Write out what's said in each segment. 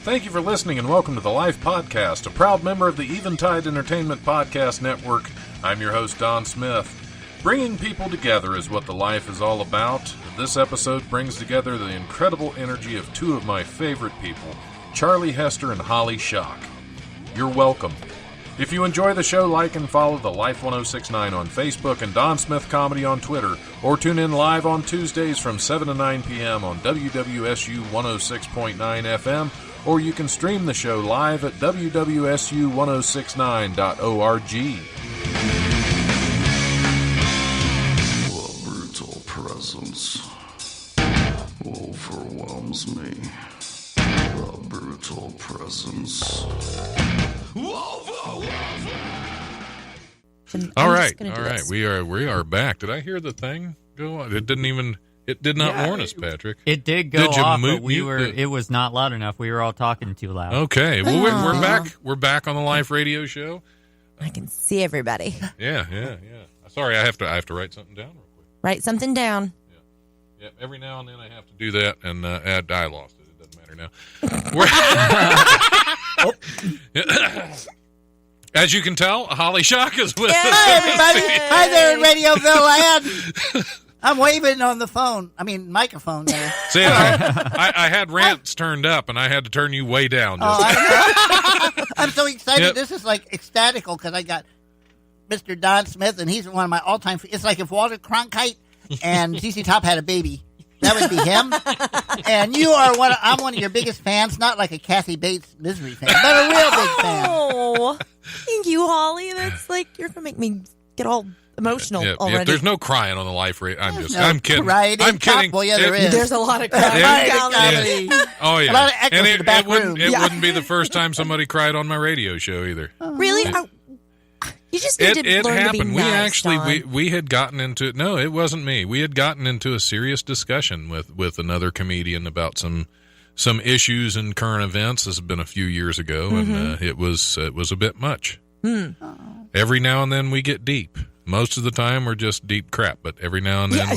Thank you for listening and welcome to the Life Podcast, a proud member of the Eventide Entertainment Podcast Network. I'm your host, Don Smith. Bringing people together is what the Life is all about. This episode brings together the incredible energy of two of my favorite people, Charlie Hester and Holly Schock. You're welcome. If you enjoy the show, like and follow the Life 1069 on Facebook and Don Smith Comedy on Twitter, or tune in live on Tuesdays from 7 to 9 p.m. on WWSU 106.9 FM, or you can stream the show live at wwsu1069.org. The brutal presence overwhelms me. The brutal presence. All right. We are back. Did I hear the thing go on? It did not warn us, Patrick. It did go off, but it was not loud enough. We were all talking too loud. Okay. Well, we're back. We're back on the Life Radio show. I can see everybody. Yeah. Sorry, I have to write something down real quick. Write something down. Yeah. Every now and then I have to do that, and I lost it. It doesn't matter now. As you can tell, Holly Schock is with us. Hi, everybody. Hi there in Radioville land. I'm waving on the phone. I mean, microphone there. See, I had rants turned up, and I had to turn you way down. I'm so excited. Yep. This is like ecstatical because I got Mr. Don Smith, and he's one of my all-time. It's like if Walter Cronkite and ZZ Top had a baby. That would be him. And you are I'm one of your biggest fans, not like a Kathy Bates Misery fan, but a real big fan. Oh, thank you, Holly. That's like, you're going to make me get all emotional already. There's no crying on the Life Radio. I'm kidding. I'm kidding. Well, yeah, there is. There's a lot of crying. Oh, yeah. A lot of echoes in the back room. It wouldn't be the first time somebody cried on my radio show either. Really? You just need to learn happened. to be nice, We had gotten into it. No, it wasn't me. We had gotten into a serious discussion with another comedian about some issues and current events. This has been a few years ago, and it was a bit much. Every now and then we get deep. Most of the time we're just deep crap, but every now and then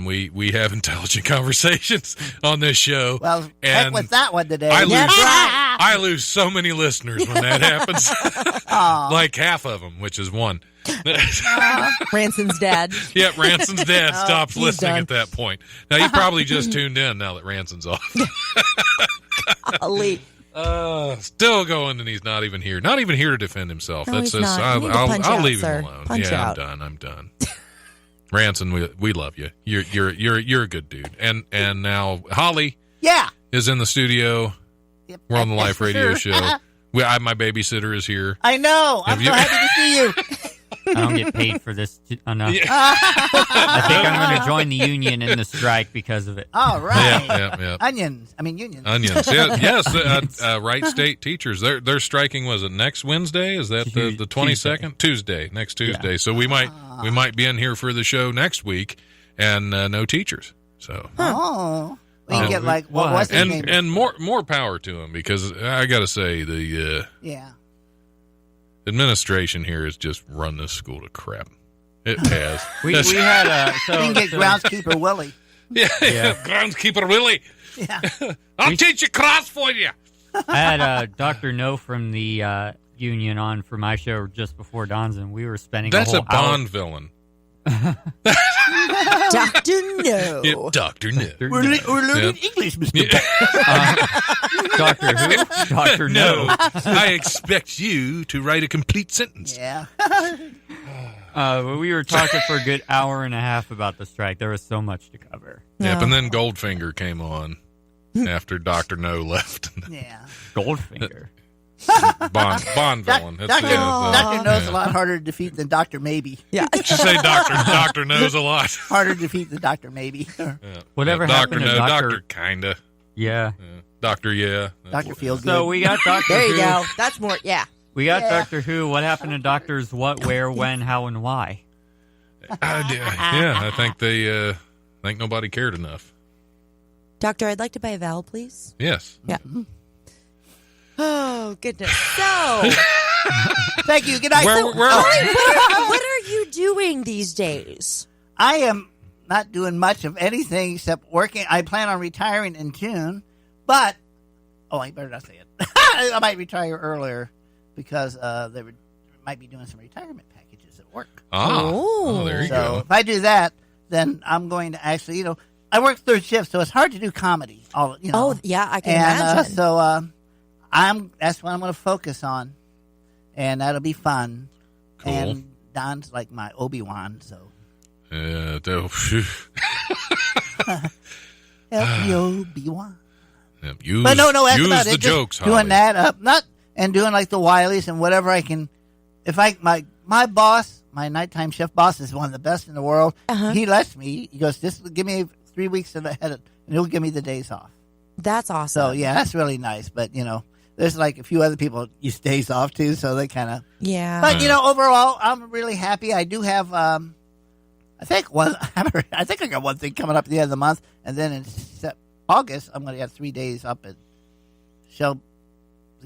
we have intelligent conversations on this show. Well, and heck with that one today. I lose so many listeners when that happens. Like half of them, which is one. Ranson's dad. Yeah, Ranson's dad stops listening at that point. Now, he probably just tuned in now that Ranson's off. Golly. Still going, and he's not even here. Not even here to defend himself. No, That's he's just, not. I'll leave sir. him alone. Punch out. I'm done. Ranson, we love you. You're a good dude. And now Holly is in the studio. Yep. We're on the Life Radio show. My babysitter is here. I know. I'm so happy to see you. I don't get paid for this enough. Yeah. I think I'm going to join the union in the strike because of it. All right. Yeah. Unions. Onions. Yes. Wright State teachers. They're striking. Was it next Wednesday? Is that the 22nd? Tuesday. Next Tuesday. Yeah. So we might be in here for the show next week, and no teachers. So. Oh. We can get like what was his name? And more power to them, because I got to say the administration here has just run this school to crap. It has. we had we can get groundskeeper Willie. Yeah. Groundskeeper Willie. Yeah. I'll teach you cross for you. I had Dr. No from the union on for my show just before Don's, and we were spending That's a whole Bond villain. Dr. No. Yeah, Dr. No. We're learning English, Mr. Doctor who? Dr. No. I expect you to write a complete sentence. Yeah. We were talking for a good hour and a half about the strike. There was so much to cover. Yep, and then Goldfinger came on after Dr. No left. Yeah. Goldfinger. Bond villain. Dr. No's a lot harder to defeat than Dr. Maybe. Yeah. You should say Dr. Knows a lot. Harder to defeat than Dr. Maybe. Whatever happened to Doctor kinda. Yeah. Doctor, yeah. Dr. Feels Good. So we got Doctor There you Who. go. That's more, We got Doctor Who. What happened to doctors? What, where, when, how, and why? I think they think nobody cared enough. Doctor, I'd like to buy a vowel, please. Yes. Yeah. Oh, goodness. So. Thank you. Good night. What are you doing these days? I am not doing much of anything except working. I plan on retiring in June, but Oh, I better not say it. I might retire earlier because they might be doing some retirement packages at work. Oh, there you So go. if I do that, then I'm going to actually, I work third shift, so it's hard to do comedy. Oh, yeah, I can and imagine. so that's what I'm going to focus on, and that'll be fun. Cool. And Don's like my Obi-Wan, so Yeah, help me Obi-Wan. use, But no, that's use about the it. Just jokes, doing Holly. that up, and doing like the Wileys and whatever I can. If my boss, my nighttime shift boss, is one of the best in the world. Uh-huh. He lets me. He goes, just give me 3 weeks ahead, and he'll give me the days off. That's awesome. So yeah, that's really nice. But there's like a few other people use days off too, so they kind of. Yeah. But overall, I'm really happy. I do have. I think I got one thing coming up at the end of the month, and then in August, I'm going to have 3 days up at the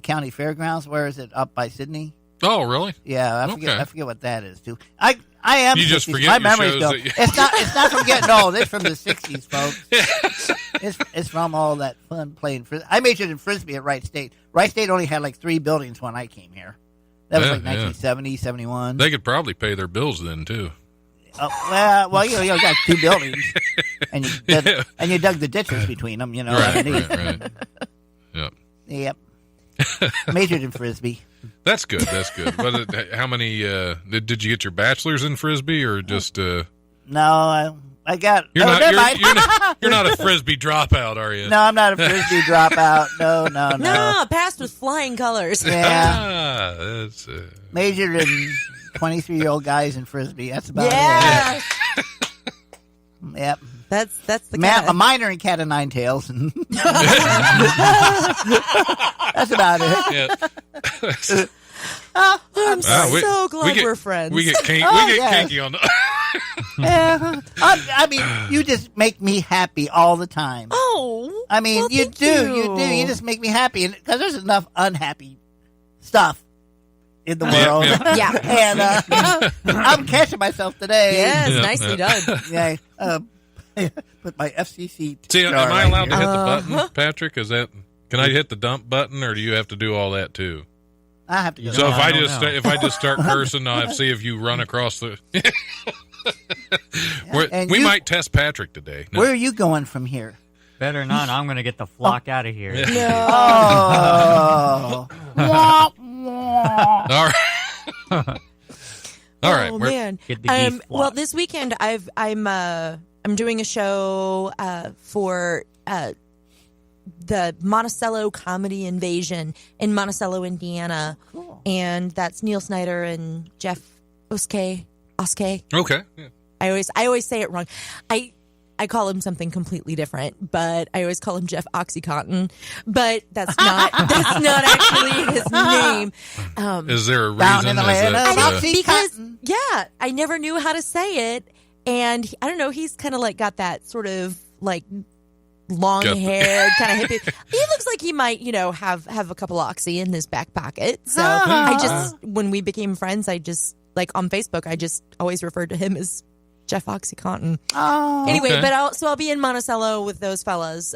county fairgrounds. Where is it? Up by Sydney. Oh, really? Yeah, I Okay. forget what that is too. I am. You just 60s. forget my your memories shows go. that you- It's not from getting old. It's from the '60s, folks. It's from all that fun playing. I majored in frisbee at Wright State. Wright State only had like 3 buildings when I came here. That was Yeah, like 1970, 71. They could probably pay their bills then, too. Well, you got 2 buildings, and you dug the ditches between them. Right. Yep. Yep. Majored in frisbee. That's good. But how many, did you get your bachelor's in Frisbee or just, No, I got. You're never mind. you're not a Frisbee dropout, are you? No, I'm not a frisbee dropout. No. No, passed with flying colors. Yeah, That's, majored in 23-year-old guys in frisbee. That's about Yeah. it. Yep. That's the A kind of, minor in cat o' nine tails. That's about it. yeah. I'm we- so glad we get- we're friends. We get kinky, yes. kinky on the... Yeah. I mean, you just make me happy all the time. Oh, I mean, well, you thank do. You do. You just make me happy. Because there's enough unhappy stuff in the world. Yeah. And I'm catching myself today. Yes, Yeah, nicely done. Yeah. Put my FCC. See, am I right allowed to here. hit the button, Patrick? Can I hit the dump button, or do you have to do all that too? I have to go. So if I don't just know. if I just start cursing, I'll see if you run across the. And we you- might test Patrick today. No. Where are you going from here? Better not. I'm going to get the flock out of here. Oh. Wah, wah. All right. All right. Oh we're- man. Get the geese flock. Well, this weekend I'm doing a show for the Monticello Comedy Invasion in Monticello, Indiana, and that's Neil Snyder and Jeff Oskay. Okay. Yeah. I always say it wrong. I call him something completely different, but I always call him Jeff Oxycontin. But that's not actually his name. Is there a Down reason? in the Is land that, of Oxy- Because Oxycontin. I never knew how to say it, and I don't know. He's kind of like got that sort of like long Got the- haired kind of hippie. He looks like he might have a couple oxy in his back pocket. So Ah. I just when we became friends, I just like on Facebook, I just always referred to him as Jeff Oxycontin. Oh. Anyway, Okay. but I'll be in Monticello with those fellas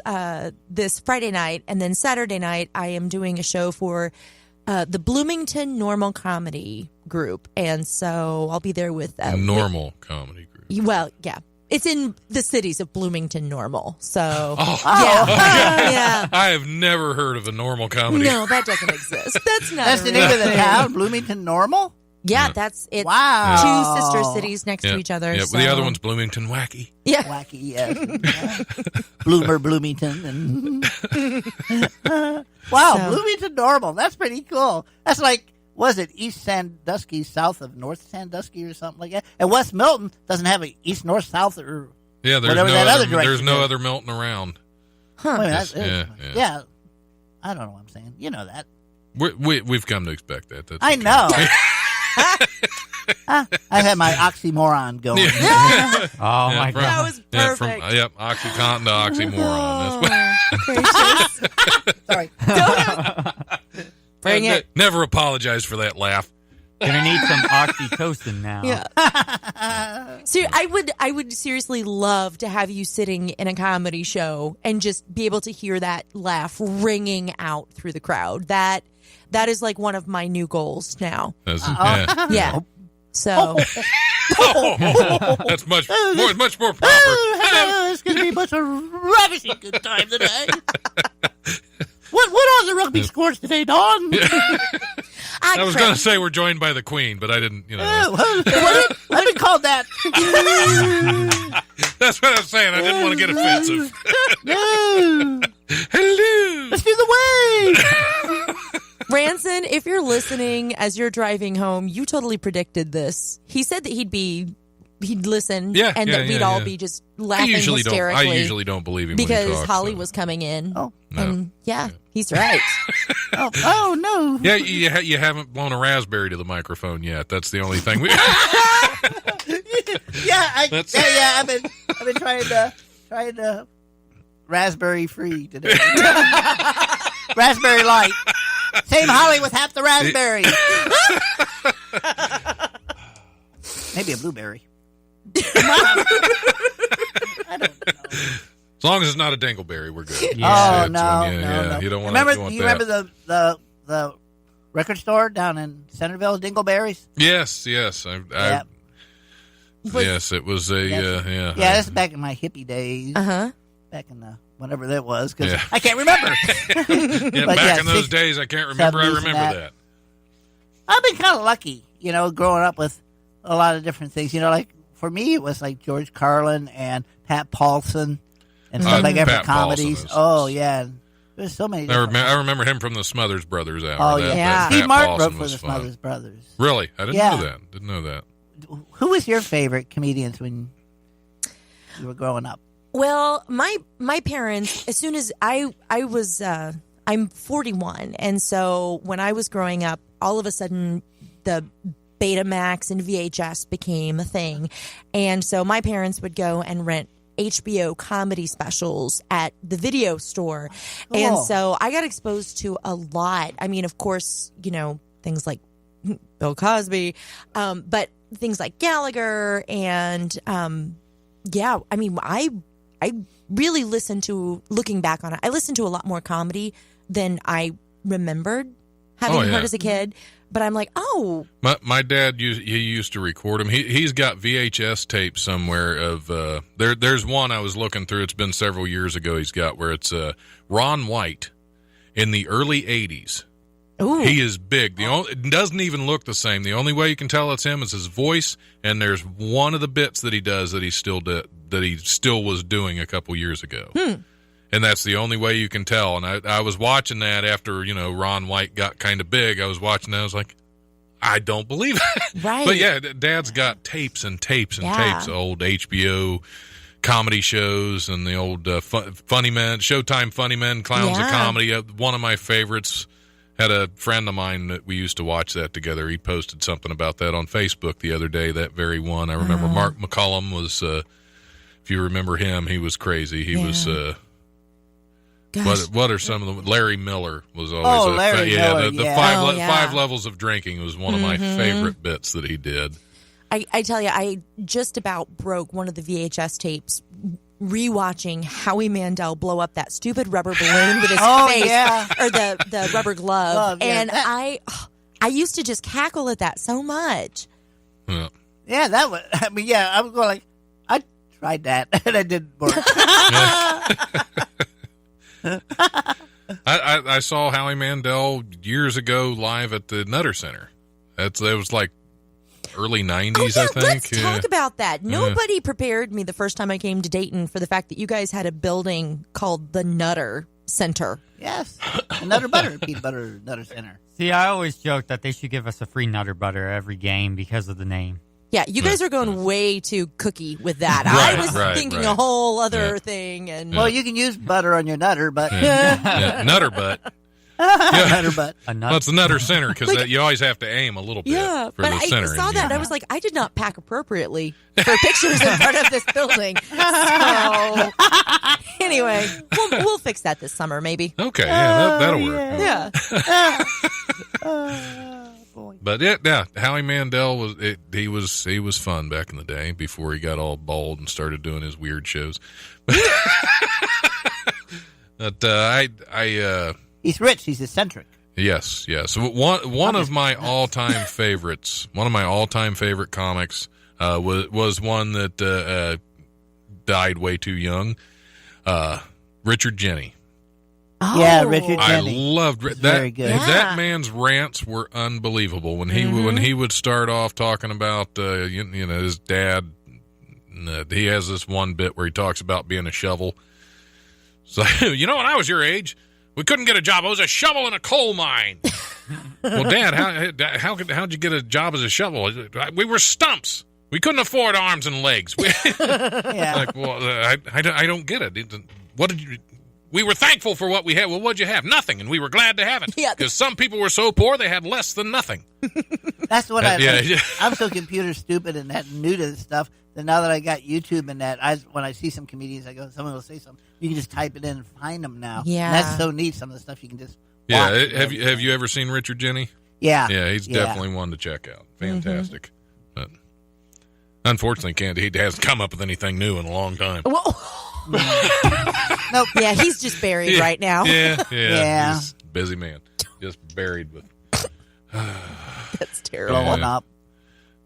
this Friday night, and then Saturday night I am doing a show for the Bloomington Normal Comedy Group, and so I'll be there with normal comedy group. well, yeah, it's in the cities of Bloomington Normal, so Oh. yeah. I have never heard of a normal comedy. No, that doesn't exist. That's not. That's a the real name of the thing. town, Bloomington Normal? Yeah, that's it. Wow. Two sister cities next Yeah. to each other. Yeah, so. the other one's Bloomington Wacky. Yeah. Wacky, yes. Bloomer, Bloomington. And wow, So- Bloomington Normal. That's pretty cool. That's like, was it East Sandusky south of North Sandusky or something like that? And West Milton doesn't have a east, north, south, or Yeah, there's Whatever no that other, other direction there's no is. other Milton around. wait a minute, Yes, that's- yeah. yeah. I don't know what I'm saying. You know that. We've come to expect that. That's I okay. know. I had my oxymoron going. Oh, Yeah, my from- God. That was Yeah, perfect. Oxycontin to oxymoron. That's Oh, gracious. Sorry. Bring it. Never apologize for that laugh. Gonna need some oxytocin now. Yeah. So I would seriously love to have you sitting in a comedy show and just be able to hear that laugh ringing out through the crowd. That is like one of my new goals now. Yeah. So that's much more proper. It's going to be much a ravishing good time today. What are the rugby scores today, Dawn? I was going to say we're joined by the Queen, but I didn't, I've been called that. That's what I was saying. I didn't want to get offensive. No. Hello. Let's do the wave. Ranson, if you're listening as you're driving home, you totally predicted this. He said that he'd listen, that we'd all be just laughing hysterically. I usually don't believe him because when he talks, Holly was coming in. Oh, and he's right. oh no! Yeah, you haven't blown a raspberry to the microphone yet. That's the only thing we. I've been trying to raspberry free today. Raspberry light. Same Holly with half the raspberry. Maybe a blueberry. I don't know. As long as it's not a dingleberry, we're good. Yeah. No. You don't want to. Remember the record store down in Centerville, Dingleberries? Yes. Yes, it was a Yeah, that's back in my hippie days. Back in the whatever that was, because I can't remember. Back in those days, I can't remember. I remember that. I've been kind of lucky, growing up with a lot of different things. Like for me, it was like George Carlin and Pat Paulson and stuff like that for comedies. Oh yeah, there's so many. I remember him from the Smothers Brothers hour. Oh yeah, Steve Martin wrote for the Smothers Brothers. Really, I didn't know that. Didn't know that. Who was your favorite comedians when you were growing up? Well, my parents, as soon as I was, I'm 41, and so when I was growing up, all of a sudden the Betamax and VHS became a thing, and so my parents would go and rent HBO comedy specials at the video store, and so I got exposed to a lot. I mean, of course, things like Bill Cosby, but things like Gallagher and I really looking back on it, I listened to a lot more comedy than I remembered having heard as a kid. But I'm like, my dad he used to record them. He's got VHS tapes somewhere of there's one I was looking through. It's been several years ago. He's got where it's Ron White in the early '80s. Ooh. He is big. It doesn't even look the same. The only way you can tell it's him is his voice, and there's one of the bits that he does that he still was doing a couple years ago. And that's the only way you can tell. And I was watching that after, Ron White got kind of big. I was watching that. I was like, I don't believe it. Right. But yeah, Dad's got tapes and tapes and tapes of old HBO comedy shows and the old Funny Men, Showtime Funny Men, Clowns of Comedy. One of my favorites. Had a friend of mine that we used to watch that together. He posted something about that on Facebook the other day, that very one. I remember Mark McCollum was, if you remember him, he was crazy. He was, what are some of the, Larry Miller was always, Miller, the five levels of drinking was one of my favorite bits that he did. I tell you, I just about broke one of the VHS tapes rewatching Howie Mandel blow up that stupid rubber balloon with his face, or the rubber glove, and I used to just cackle at that so much. Yeah, that was. I mean, I was going like, I tried that and it didn't work. I saw Howie Mandel years ago live at the Nutter Center. It was like early 90s, I think. Let's talk about that. Nobody prepared me the first time I came to Dayton for the fact that you guys had a building called the Nutter Center. Yes. Nutter Butter, Peanut Butter Nutter Center. See, I always joke that they should give us a free Nutter Butter every game because of the name. Yeah, you guys are going way too cookie with that. I was thinking a whole other thing. And well, you can use butter on your nutter, but... Nutter butt. Nutter butt. Well, it's the Nutter Center because you always have to aim a little bit for the center. I saw that and I was like, I did not pack appropriately for pictures in front of this building. So, anyway, we'll fix that this summer, maybe. Okay, that'll work. Yeah. boy. But yeah, Howie Mandel he was fun back in the day before he got all bald and started doing his weird shows. But he's rich. He's eccentric. Yes. One of my all-time favorites. One of my all-time favorite comics was one that died way too young. Richard Jeni. Oh. Yeah, Richard I Jeni. loved that. Very good. Yeah. That man's rants were unbelievable. When he would start off talking about his dad. He has this one bit where he talks about being a shovel. So when I was your age, we couldn't get a job. I was a shovel in a coal mine. Well, Dad, how'd you get a job as a shovel? We were stumps. We couldn't afford arms and legs. Yeah. Like, well, I don't get it. What did you? We were thankful for what we had. Well, what'd you have? Nothing, and we were glad to have it. Yeah. Because some people were so poor they had less than nothing. That's what I Yeah, like. yeah. I'm so computer stupid and that new to this stuff that now that I got YouTube and that, when I see some comedians, someone will say something, you can just type it in and find them now. Yeah. And that's so neat. Some of the stuff you can just Yeah, watch. have you ever seen Richard Jeni? Yeah. Yeah, he's definitely one to check out. Fantastic. But unfortunately, he hasn't come up with anything new in a long time. Nope. Yeah, he's just buried right now. Yeah. Yeah. He's a busy man. Just buried with. That's terrible. Blowing Yeah. up.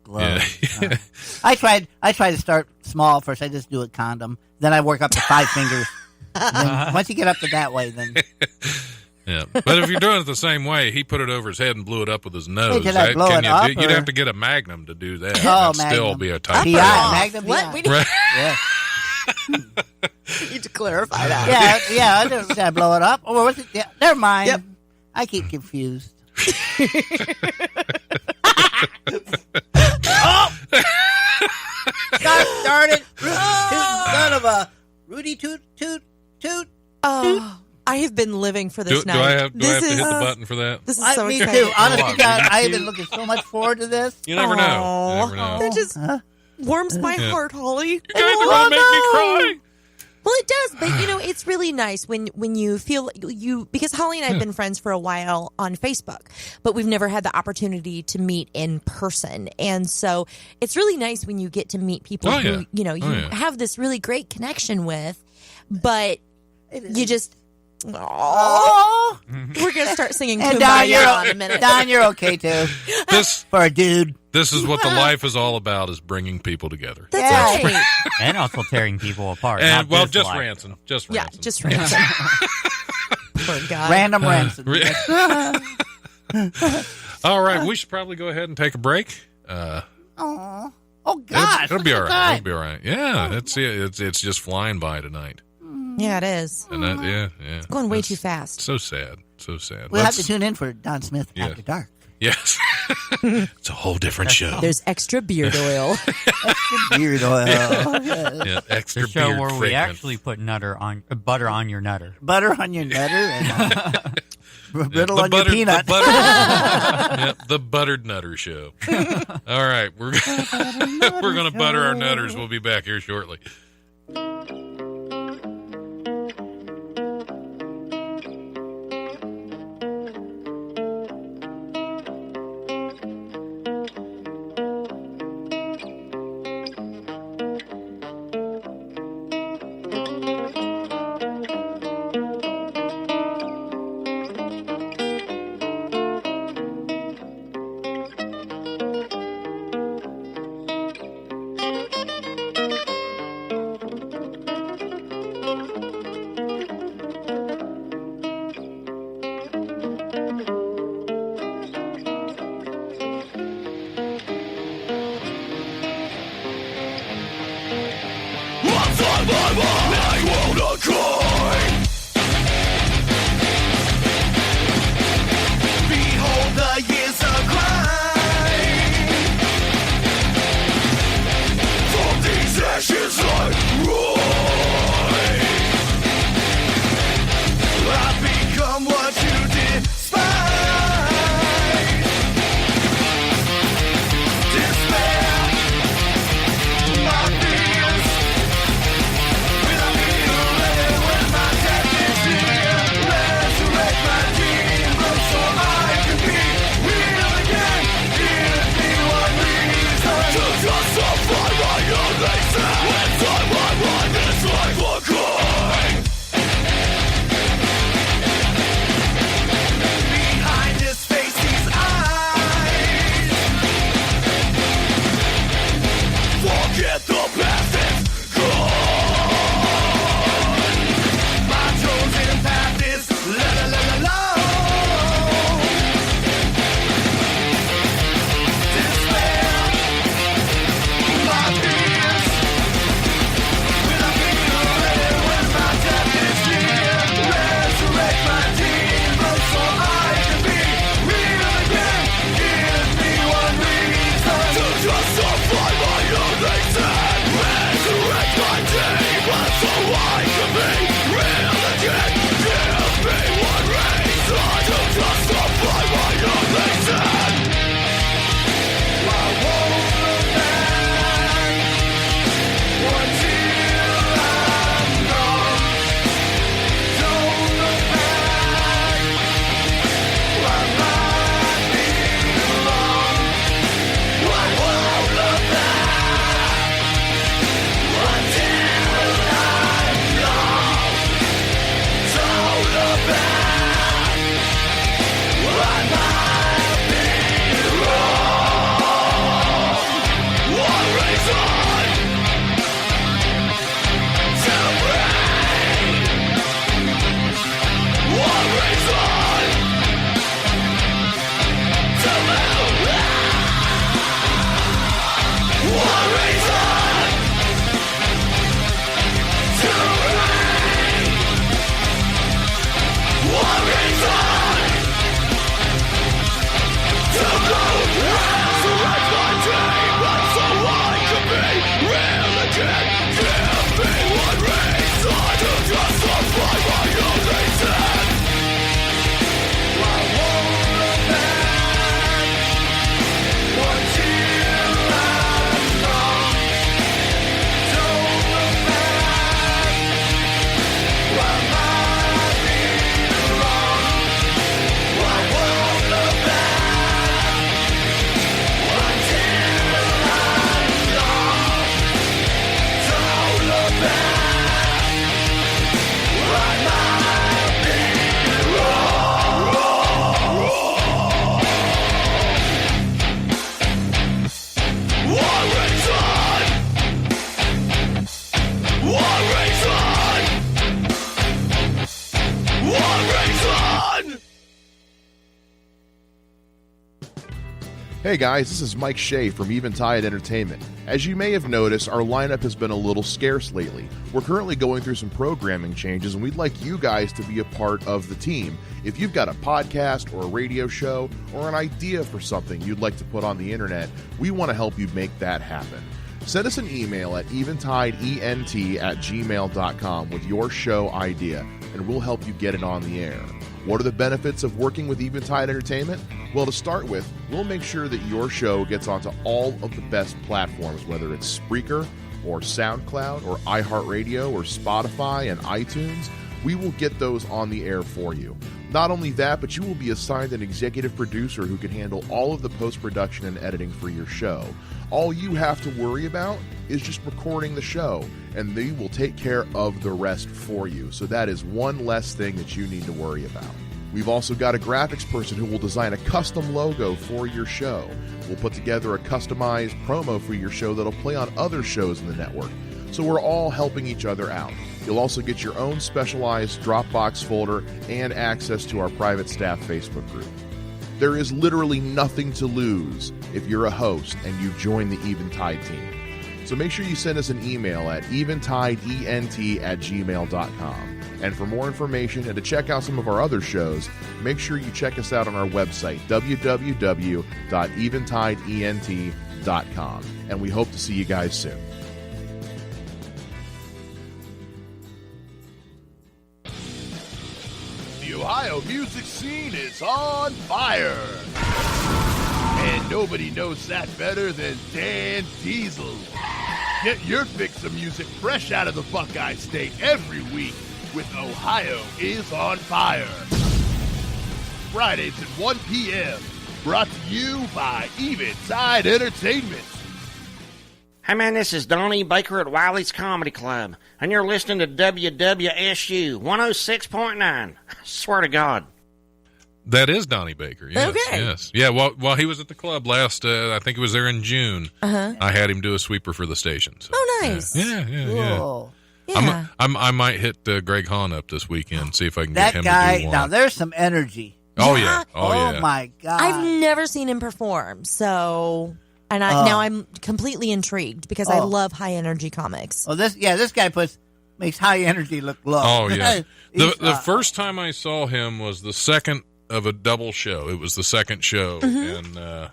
Glowing. Yeah. I tried to start small first. I just do a condom. Then I work up to 5 fingers. And then once you get up to that way, then Yeah, but if you're doing it the same way, he put it over his head and blew it up with his nose. did I blow it up, You'd or- have to get a Magnum to do that. Oh, That'd still Magnum. be a tight. PI, program. Magnum What? PI. We need, Right. Yeah. we need to clarify that. Yeah. Did I blow it up? Or was it? Yeah, never mind. Yep. I keep confused. Got started. Son of a Rudy toot toot toot. Oh, I have been living for this Do night. I have to This hit is the button for that? This is so Me exciting. too. Honest to God, I have been looking so much forward to this. You never know. Aw. You never know. That just warms my Yeah. heart, Holly. You guys are gonna make me cry. Well, it does, but it's really nice when you feel because Holly and I have been friends for a while on Facebook, but we've never had the opportunity to meet in person, and so it's really nice when you get to meet people who you have this really great connection with, but you just. Oh, We're gonna start singing and Don, Kumbaya in a minute. Don, you're okay too. This For a dude. this is what the life is all about: is bringing people together. That's Yeah. right. And also tearing people apart. And not this just life. Ransom, just Yeah, Ransom. just ransom. Poor guy. Random ransom. All right, we should probably go ahead and take a break. Oh gosh. It'll be all right. Time. It'll be all right. Yeah, it's just flying by tonight. Yeah, it is. And that, yeah. Going way That's too fast. So sad. So sad. We'll have to Let's- tune in for Don Smith Yeah. After Dark. Yes. It's a whole different show. There's extra beard oil. Beard oil. Yeah, extra The show beard where we fragrance. actually put butter on your nutter. Butter on your nutter and brittle The on buttered- your peanut. The, yeah, the Buttered Nutter Show. All right, we're going to butter our nutters. We'll be back here shortly. Behold the years of crime. From these ashes I rise. I've become what you despise. Despair, my fears. Without me, you're ready when my death is near. Resurrect my dreams, so I can be real again. I can be real again. Give me one reason to justify my own reason. I won't look back until I'm gone. Don't look back, I might be wrong. I won't look back until I'm gone. Don't look back, I might be wrong. One reason to break. One reason to live. One reason to break. One reason to move. So I find demons so I can be real again. Give me one reason to justify my own reason. I won't look back until I'm gone. Don't look back, I might be wrong. I won't look back until I'm gone. Don't look back, I might be wrong. One reason. One reason. One reason. Hey guys, this is Mike Shea from Eventide Entertainment. As you may have noticed, our lineup has been a little scarce lately. We're currently going through some programming changes, and we'd like you guys to be a part of the team. If you've got a podcast or a radio show or an idea for something you'd like to put on the internet, we want to help you make that happen. Send us an email at eventideent@gmail.com with your show idea, and we'll help you get it on the air. What are the benefits of working with Eventide Entertainment? Well, to start with, we'll make sure that your show gets onto all of the best platforms, whether it's Spreaker or SoundCloud or iHeartRadio or Spotify and iTunes. We will get those on the air for you. Not only that, but you will be assigned an executive producer who can handle all of the post-production and editing for your show. All you have to worry about is just recording the show, and they will take care of the rest for you. So that is one less thing that you need to worry about. We've also got a graphics person who will design a custom logo for your show. We'll put together a customized promo for your show that'll play on other shows in the network. So we're all helping each other out. You'll also get your own specialized Dropbox folder and access to our private staff Facebook group. There is literally nothing to lose if you're a host and you join the Eventide team. So make sure you send us an email at eventideent@gmail.com. And for more information and to check out some of our other shows, make sure you check us out on our website, www.eventideent.com. And we hope to see you guys soon. The Ohio music scene is on fire. And nobody knows that better than Dan Diesel. Get your fix of music fresh out of the Buckeye State every week with Ohio is on Fire. Fridays at 1 p.m. Brought to you by Eventide Entertainment. Hey man, this is Donnie Baker at Wiley's Comedy Club, and you're listening to WWSU 106.9. I swear to God. That is Donnie Baker. Yes, Okay. yes. Yeah, while he was at the club last, I think it was there in June, I had him do a sweeper for the station. So, Oh, nice. Yeah. Whoa. Yeah. I might hit Greg Hahn up this weekend, see if I can That get him guy, to do one. now there's some energy. Oh, Yeah. yeah. Oh, yeah. My God. I've never seen him perform, so and now I'm completely intrigued because I love high energy comics. Well, this guy makes high energy look low. Oh, yeah. He's, The first time I saw him was the second of a double show. It was the second show, and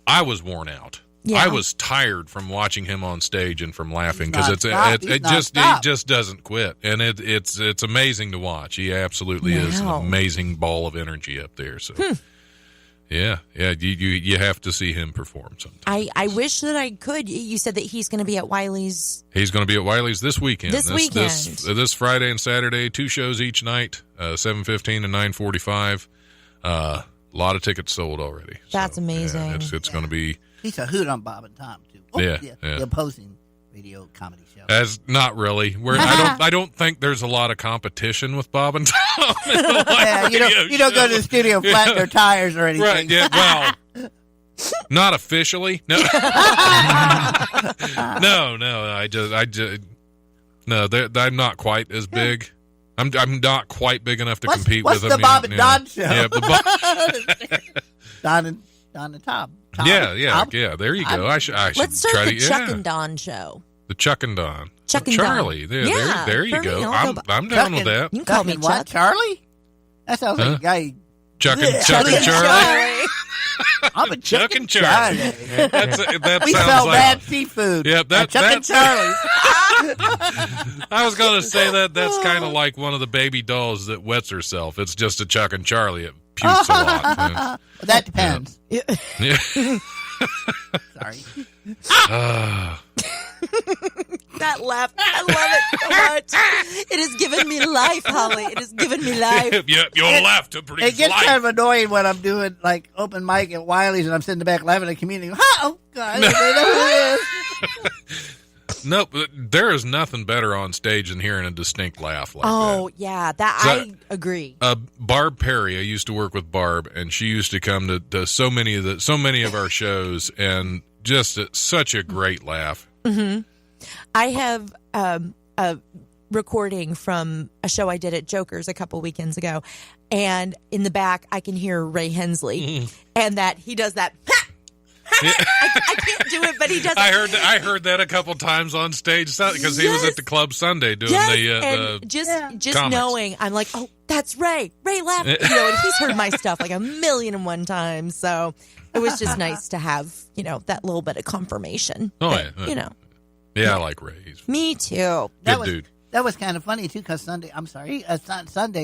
I was worn out. Yeah. I was tired from watching him on stage and from laughing because he just doesn't quit, and it's amazing to watch. He absolutely is an amazing ball of energy up there. So. Yeah, you have to see him perform sometime. I wish that I could. You said that he's going to be at Wiley's. He's going to be at Wiley's this weekend. This Friday and Saturday, 2 shows each night, 7:15 and 9:45. A lot of tickets sold already. That's amazing. Yeah, it's going to be. He's a hoot on Bob and Tom too. The opposing radio comedy show. As not really. I don't think there's a lot of competition with Bob and Tom. You don't go to the studio and flatten their tires or anything. Right? Yeah. Well, not officially. No. No. I'm not quite as big. I'm not quite big enough to compete with them. What's the Bob and Don show? Yeah, Don and Tom. Yeah. There you go. I should Let's try start to. the Chuck and Don show. The Chuck and Don. Chuck and Charlie. Don. There you go. I'm down with that. You can call me Chuck. What? Charlie? That sounds like a guy. Chuck and Charlie. I'm a Chuck and Charlie. That we sounds sell like bad seafood. Yep, Chuck and Charlie. I was going to say that's kind of like one of the baby dolls that wets herself. It's just a Chuck and Charlie. It pukes a lot. That depends. Yeah. Sorry. That laugh, I love it so much. It has given me life, Holly. It has given me life. Your laughter brings life. It gets kind of annoying when I'm doing like open mic at Wiley's and I'm sitting in the back laughing at the community. Oh God, they know who it is. Nope, there is nothing better on stage than hearing a distinct laugh like that. Oh yeah, I agree. Barb Perry, I used to work with Barb, and she used to come to so many of our shows, and just such a great laugh. Mm-hmm. I have a recording from a show I did at Joker's a couple weekends ago, and in the back I can hear Ray Hensley, and that he does that. I can't do it, but he does. I heard that a couple times on stage because he was at the club Sunday doing the just comics. Knowing I'm like, oh, that's Ray. Ray laughed, and he's heard my stuff like 1,000,001 times. So it was just nice to have that little bit of confirmation. Oh that, yeah, yeah, I like Ray. Me too. Dude. That was kind of funny too, because Sunday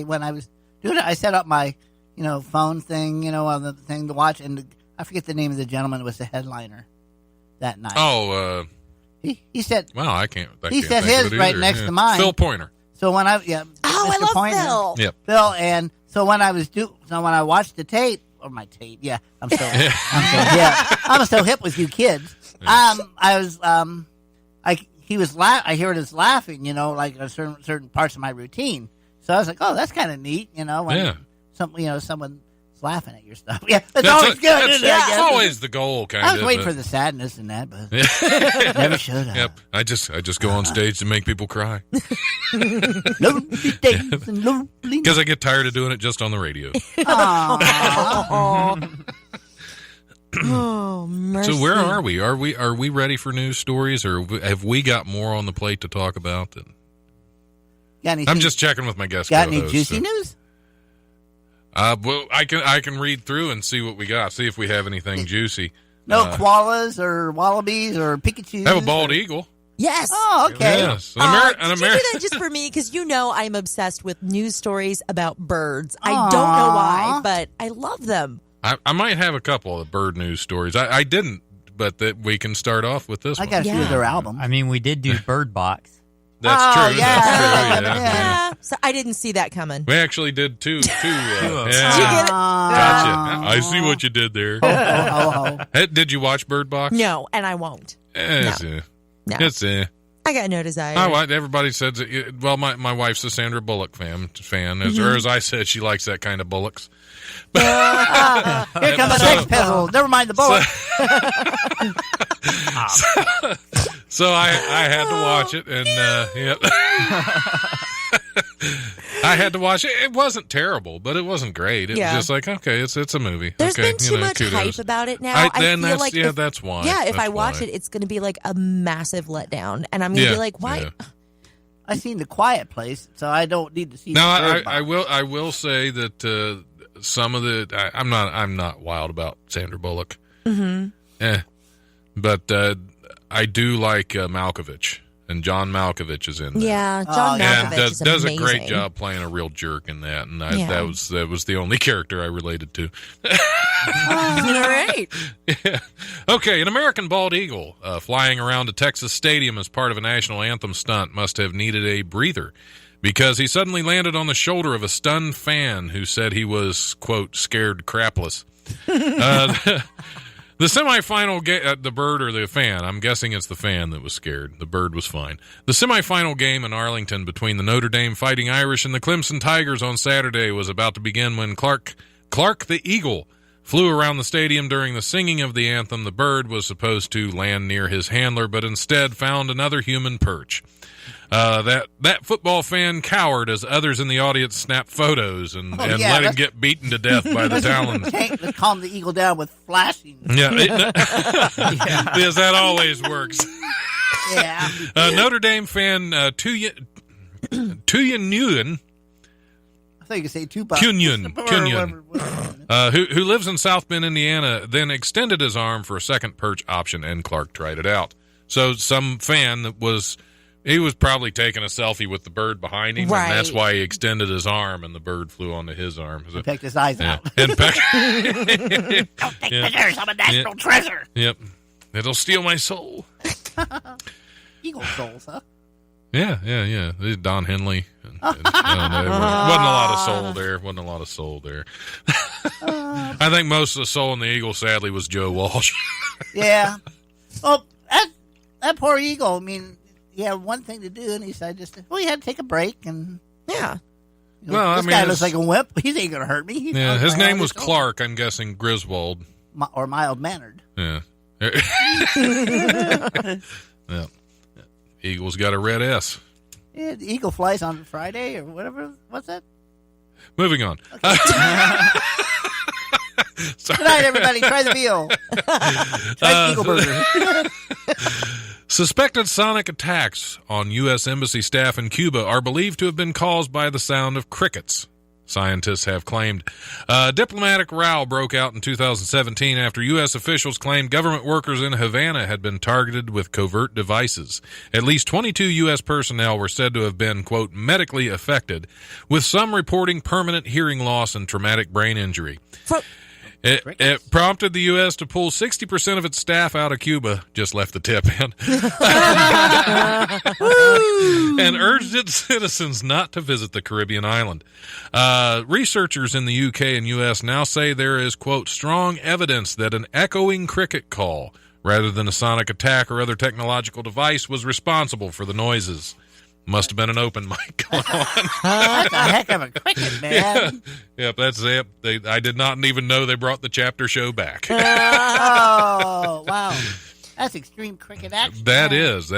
when I was doing it, I set up my phone thing, on the thing to watch, and I forget the name of the gentleman who was the headliner that night. Oh, he said. Well, I can't. He said his right next to mine. Phil Pointer. So when I I love Pointer, Phil. Yep. Phil, and so when I watched the tape or my tape, I'm so hip with you kids. I heard us laughing, like a certain parts of my routine. So I was like, oh, that's kind of neat, when someone's laughing at your stuff. Yeah, that's always good. It's always the goal, kind of. I was waiting for the sadness in that, but never should have. Yep, I just go on stage to make people cry. Because I get tired of doing it just on the radio. Oh, mercy. So where are we? Are we ready for news stories, or have we got more on the plate to talk about? I'm just checking with my guest. Got any juicy news? Well, I can read through and see what we got. See if we have anything juicy. No koalas or wallabies or Pikachus. I have a bald eagle. Yes. Oh, okay. Yes. Did you do that just for me? Because I'm obsessed with news stories about birds. I don't know why, but I love them. I might have a couple of bird news stories. I didn't, but that we can start off with this one. I got a few of their albums. I mean, we did do Bird Box. That's true. Yeah. That's true. Yeah. So I didn't see that coming. We actually did two. Did you get it? Gotcha. I see what you did there. Hey, did you watch Bird Box? No, and I won't. No. I got no desire. Everybody says it. Well, my wife's a Sandra Bullock fan, or as I said, she likes that kind of bullocks. Here comes the next puzzle. Never mind the bullet. So I had to watch it, and I had to watch it. It wasn't terrible, but it wasn't great. It was just like, okay, it's a movie. There's okay, been too much hype about it now. I feel like that's why. Yeah, if that's I watch why. it, it's going to be like a massive letdown, and I'm going to be like, why? Yeah. I seen The Quiet Place, so I don't need to see. No, I will say that some of the I'm not wild about Sandra Bullock. Mm-hmm. But I do like Malkovich, and John Malkovich is in there. Yeah, John Malkovich and is does amazing. a great job playing a real jerk in that, and Yeah. that was the only character I related to. All right. Yeah. Okay, an American bald eagle flying around a Texas stadium as part of a national anthem stunt must have needed a breather because he suddenly landed on the shoulder of a stunned fan who said he was, quote, scared crapless. The semifinal the bird or the fan, I'm guessing it's the fan that was scared. The bird was fine. The semifinal game in Arlington between the Notre Dame Fighting Irish and the Clemson Tigers on Saturday was about to begin when Clark the Eagle flew around the stadium during the singing of the anthem. The bird was supposed to land near his handler, but instead found another human perch. That football fan cowered as others in the audience snapped photos and let him get beaten to death by the talons. Let's calm the eagle down with flashing. Yeah, because that always works. Yeah. Notre Dame fan Tuyen Nguyen. I thought you could say Tupac. Kunyon, who lives in South Bend, Indiana, then extended his arm for a second perch option, and Clark tried it out. So some fan that was probably taking a selfie with the bird behind him, right. And that's why he extended his arm, and the bird flew onto his arm. He pecked his eyes out. And Don't take pictures. I'm a national treasure. Yep. It'll steal my soul. Eagle souls, huh? Yeah. Don Henley. Wasn't a lot of soul there. I think most of the soul in the Eagle, sadly, was Joe Walsh. Yeah. Well, that poor eagle, I mean, he had one thing to do, and he decided he had to take a break. And Yeah. this guy looks like a wimp. He ain't going to hurt me. Yeah, his name was Clark. I'm guessing Griswold. Or mild-mannered. Yeah. Yeah. Eagle's got a red S. Yeah, the eagle flies on Friday or whatever. What's that? Moving on. Okay. Good night, everybody. Try the veal. Try the eagle burger. Suspected sonic attacks on U.S. Embassy staff in Cuba are believed to have been caused by the sound of crickets, scientists have claimed. A diplomatic row broke out in 2017 after U.S. officials claimed government workers in Havana had been targeted with covert devices. At least 22 U.S. personnel were said to have been, quote, medically affected, with some reporting permanent hearing loss and traumatic brain injury. It prompted the U.S. to pull 60% of its staff out of Cuba, just left the tip in, and urged its citizens not to visit the Caribbean island. Researchers in the U.K. and U.S. now say there is, quote, strong evidence that an echoing cricket call, rather than a sonic attack or other technological device, was responsible for the noises. Must have been an open mic going on. That's a heck of a cricket, man. Yep, that's it. I did not even know they brought the chapter show back. Oh, wow. That's extreme cricket action. That is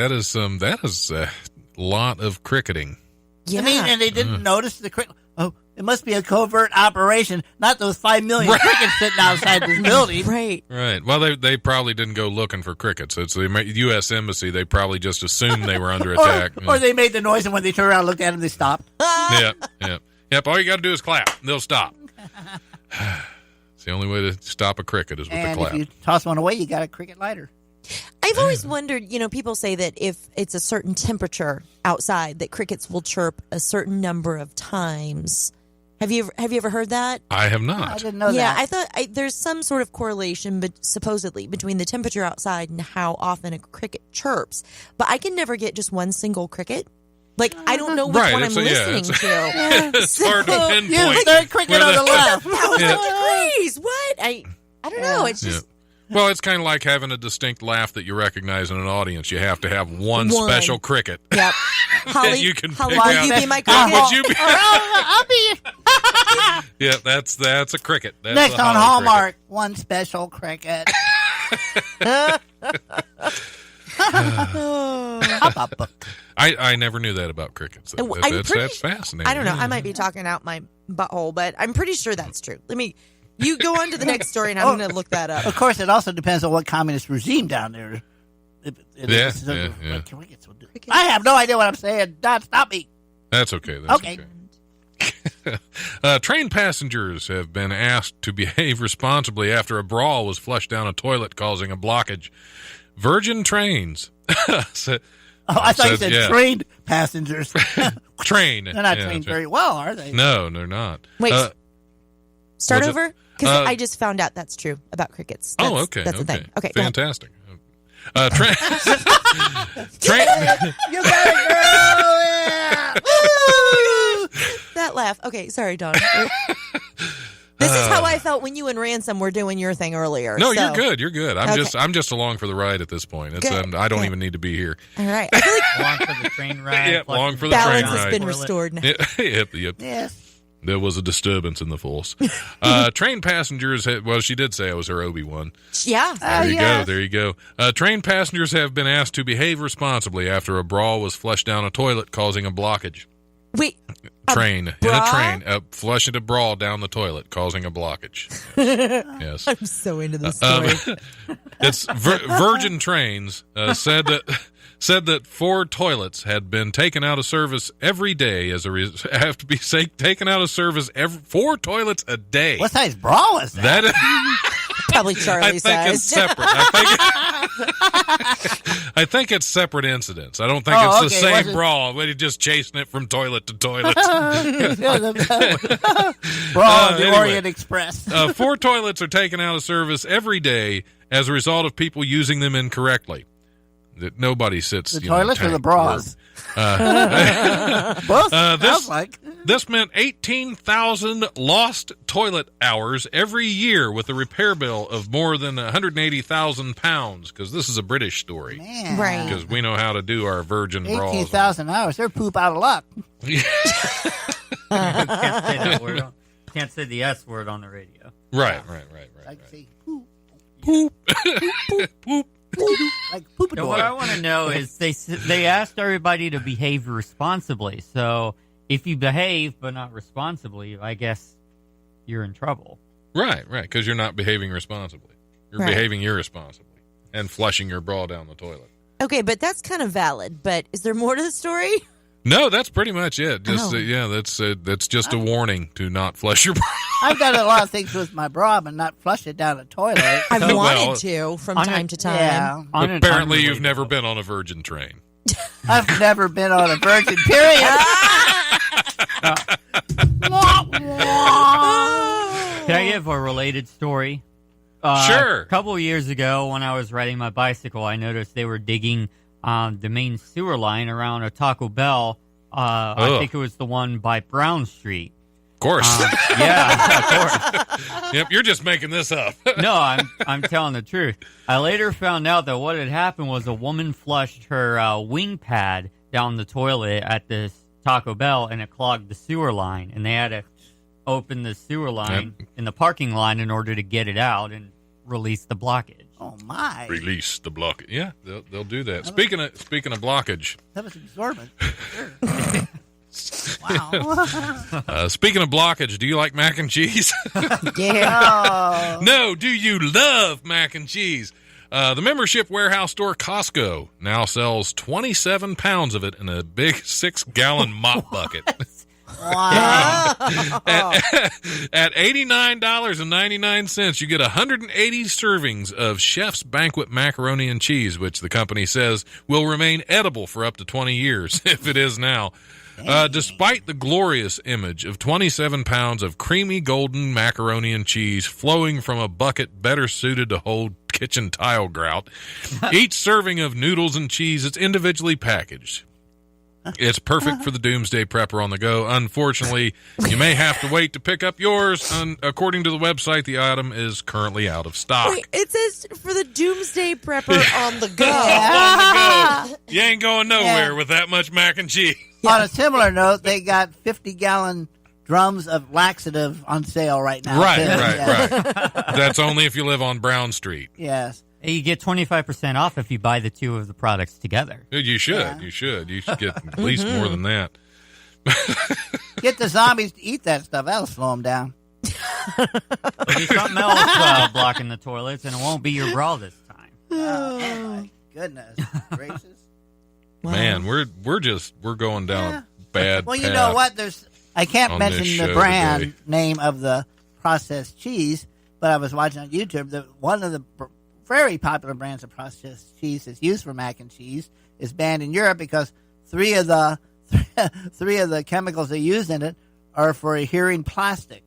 a lot of cricketing. Yeah. I mean, and they didn't notice the cricket. Oh, it must be a covert operation, not those 5 million crickets sitting outside this building. Right. Right. Well, they probably didn't go looking for crickets. It's the U.S. Embassy. They probably just assumed they were under attack. Or they made the noise, and when they turned around and looked at them, they stopped. Yep. All you got to do is clap. They'll stop. It's the only way to stop a cricket is with And the clap. if you toss one away, you got a cricket lighter. I've always wondered, people say that if it's a certain temperature outside, that crickets will chirp a certain number of times. Have you ever heard that? I have I not. didn't know Yeah, that. I thought there's some sort of correlation, but supposedly between the temperature outside and how often a cricket chirps. But I can never get just one single cricket. Like, I don't know which Right, one I'm it's a- yeah, listening it's- to. It's hard to You pinpoint. third cricket where on the the- left. 1,000 degrees. What? I don't know. It's just Well, it's kind of like having a distinct laugh that you recognize in an audience. You have to have one One. special cricket. Yep. Holly, You can Holly, pick will out- you be my Would cricket? you be? I'll be Yeah, that's a cricket. That's next a on Holly Hallmark. One special cricket. I never knew that about crickets. Well, I'm That's pretty- fascinating. I don't know. I might be talking out my butthole, but I'm pretty sure that's true. You go on to the next story, and I'm going to look that up. Of course, it also depends on what communist regime down there. Yeah. Crickets will do. I have no idea what I'm saying. Don, stop me. That's okay. Okay. Train passengers have been asked to behave responsibly after a brawl was flushed down a toilet, causing a blockage. Virgin Trains. I thought you said yeah. trained passengers. Train. They're not Yeah, trained that's right. very well, are they? No, they're not. Wait, start what's it? over? Because I just found out that's true about crickets. That's, Okay. That's the thing. Okay, go ahead. Fantastic. Train. You got it, girl! Yeah! Woo! That laugh. Okay, sorry, Don. This is how I felt when you and Ransom were doing your thing earlier. No, so. you're good. You're good. I'm Okay. just along for the ride at this point. It's Good. I don't Good. even need to be here. All right. I feel like Along for the train ride. Yeah, along for the balance train has ride. been restored now. Yep. Yes. There was a disturbance in the force. Train passengers, she did say it was her Obi-Wan. Yeah. There you go. Train passengers have been asked to behave responsibly after a brawl was flushed down a toilet, causing a blockage. Wait. In a train, flushing a brawl down the toilet, causing a blockage. Yes. I'm so into this story. It's Virgin Trains said that 4 toilets had been taken out of service every day have to be taken out of service 4 toilets a day. What size bra was that? That is, Probably I Charlie think it's sized. separate. I think it's separate incidents. I don't think Oh, it's the okay. same Was it- brawl. We're just chasing it from toilet to toilet. Bra of the Anyway. Orient Express. 4 toilets are taken out of service every day as a result of people using them incorrectly. That nobody sits. The toilets or the bras? Both. Sounds like. This meant 18,000 lost toilet hours every year with a repair bill of more than 180,000 pounds, because this is a British story. Man. Right. Because we know how to do our virgin bras. 18,000 hours. They're poop out of luck. Can't say that word. Can't say the S word on the radio. Right. I can say poop. Poop. Poop. Like So what I poopador. want to know is they asked everybody to behave responsibly. So if you behave but not responsibly, I guess you're in trouble. Right, because you're not behaving responsibly. You're Right. behaving irresponsibly and flushing your bra down the toilet. Okay, but that's kind of valid. But is there more to the story? No, that's pretty much it. Just Oh. that's just a warning to not flush your bra. I've done a lot of things with my bra, but not flush it down a toilet. I've Well, wanted to from on time a- to time. Yeah. On an Apparently, you've unrelated never note. been on a Virgin train. I've never been on a virgin period. Can I give a related story? Sure. A couple of years ago, when I was riding my bicycle, I noticed they were digging the main sewer line around a Taco Bell. I Ugh. think it was the one by Brown Street. Of course. Yeah, of course. Yep, you're just making this up. No, I'm telling the truth. I later found out that what had happened was a woman flushed her wing pad down the toilet at this Taco Bell, and it clogged the sewer line, and they had to open the sewer line in the parking lot in order to get it out and release the blockage. Oh my! Release the blockage. Yeah, they'll do that. Speaking of blockage, That was absorbent. Sure. Wow. speaking of blockage, do you like mac and cheese? Yeah. Oh. No, do you love mac and cheese? The membership warehouse store Costco now sells 27 pounds of it in a big 6-gallon mop bucket. Wow. At $89.99, you get 180 servings of Chef's Banquet macaroni and cheese, which the company says will remain edible for up to 20 years, if it is now. Despite the glorious image of 27 pounds of creamy golden macaroni and cheese flowing from a bucket better suited to hold kitchen tile grout, each serving of noodles and cheese is individually packaged. It's perfect for the doomsday prepper on the go. Unfortunately, you may have to wait to pick up yours. According to the website, the item is currently out of stock. Wait, it says for the doomsday prepper on the go. On the go. You ain't going nowhere Yeah. with that much mac and cheese. On a similar note, they got 50-gallon drums of laxative on sale right now. Right. Yeah. That's only if you live on Brown Street. Yes. You get 25% off if you buy the two of the products together. You should. Yeah. You should. You should get at least more than that. Get the zombies to eat that stuff. That'll slow them down. There's something else blocking the toilets, and it won't be your bra this time. Oh, my goodness gracious. Man, we're going down Yeah. a bad Well, you path. know what? I can't on this mention show the brand today. name of the processed cheese, but I was watching on YouTube that one of the very popular brands of processed cheese that's used for mac and cheese is banned in Europe because three of the chemicals they use in it are for adhering plastic.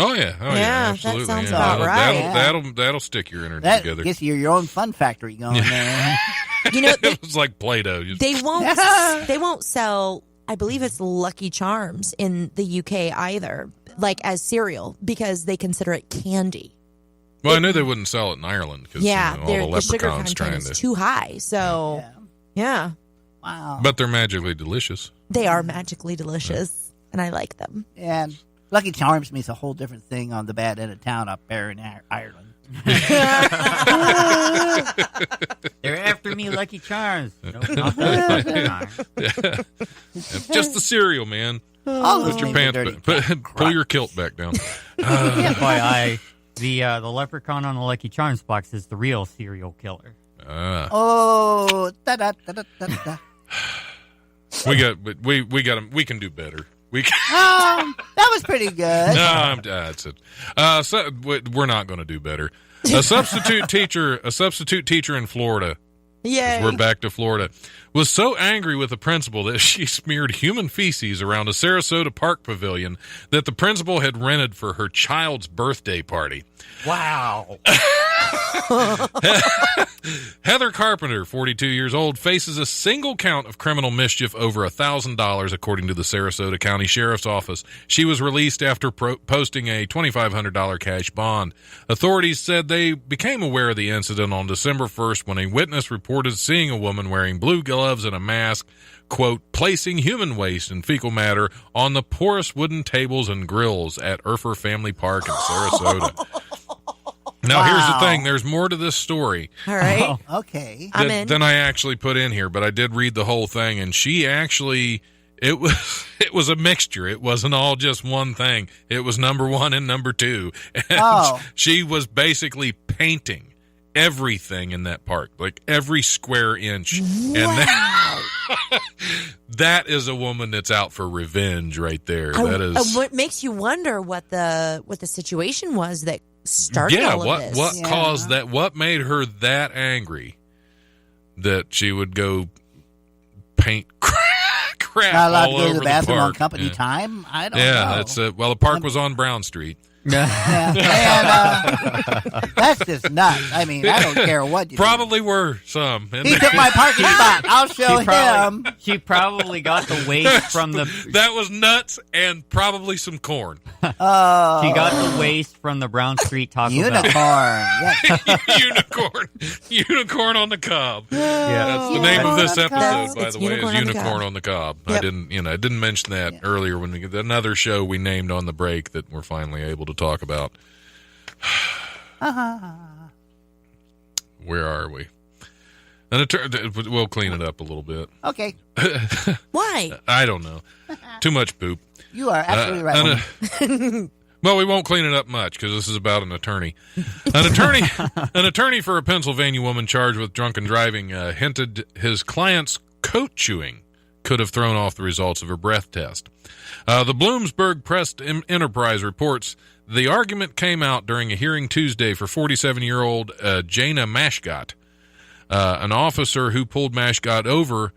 Oh yeah, absolutely. That sounds yeah. about right. That'll stick your innards That together. gets you your own fun factory going there. You know, It's like Play-Doh. they won't sell. I believe it's Lucky Charms in the UK either, like as cereal, because they consider it candy. Well, I knew they wouldn't sell it in Ireland because all the sugar leprechauns content trying is to. too high. So, yeah, Wow. But they're magically delicious. they are magically delicious, and I like them. And Lucky Charms means a whole different thing on the bad end of town up there in Ireland. They're after me, Lucky Charms. Nope, not the Lucky Charms. Just the cereal, man. All those Put your things are pants dirty. back. Pull your kilt back down. FYI, the leprechaun on the Lucky Charms box is the real serial killer. Oh, da-da-da-da-da-da. We can do better. We can. That was pretty good. No, that's it. So we're not going to do better. A substitute teacher in Florida. Yay! We're back to Florida. Was so angry with the principal that she smeared human feces around a Sarasota park pavilion that the principal had rented for her child's birthday party. Wow. Heather Carpenter, 42 years old, faces a single count of criminal mischief over $1,000, according to the Sarasota County Sheriff's Office. She was released after posting a $2,500 cash bond. Authorities said they became aware of the incident on December 1st when a witness reported seeing a woman wearing blue gloves and a mask, quote, placing human waste and fecal matter on the porous wooden tables and grills at Urfer Family Park in Sarasota. Now, here's the thing. There's more to this story All right, Okay. I'm in. than I actually put in here, but I did read the whole thing, and she actually, it was a mixture. It wasn't all just one thing. It was number one and number two. And she was basically painting everything in that park, like every square inch. Wow. And that is a woman that's out for revenge right there. That is. What makes you wonder what the situation was that started all of this? What caused that? What made her that angry that she would go paint crap Not allowed all to go to over the bathroom on park? company time? I don't know. That's well, the park was on Brown Street. Yeah. And, that's just nuts. I mean, I don't care what you Probably were some. do. He took my parking spot. I'll show him. She probably got the waste from the. That was nuts and probably some corn. She got the waste from the Brown Street Taco Unicorn. Bell. Yes. Unicorn on the cob. Yeah. That's the name of this Unicorn on the episode, cob. by It's the way, is Unicorn on the Unicorn Cob. on the Cob. Yep. I didn't mention that earlier when we get another show we named on the break that we're finally able to talk about. Where are we? We'll clean it up a little bit. Okay. Why? I don't know. Too much poop. You are absolutely right. Well, we won't clean it up much because this is about an attorney. An attorney for a Pennsylvania woman charged with drunken driving hinted his client's coat chewing could have thrown off the results of her breath test. The Bloomsburg Press Enterprise reports the argument came out during a hearing Tuesday for 47-year-old Jana Mashgott. An officer who pulled Mashgott over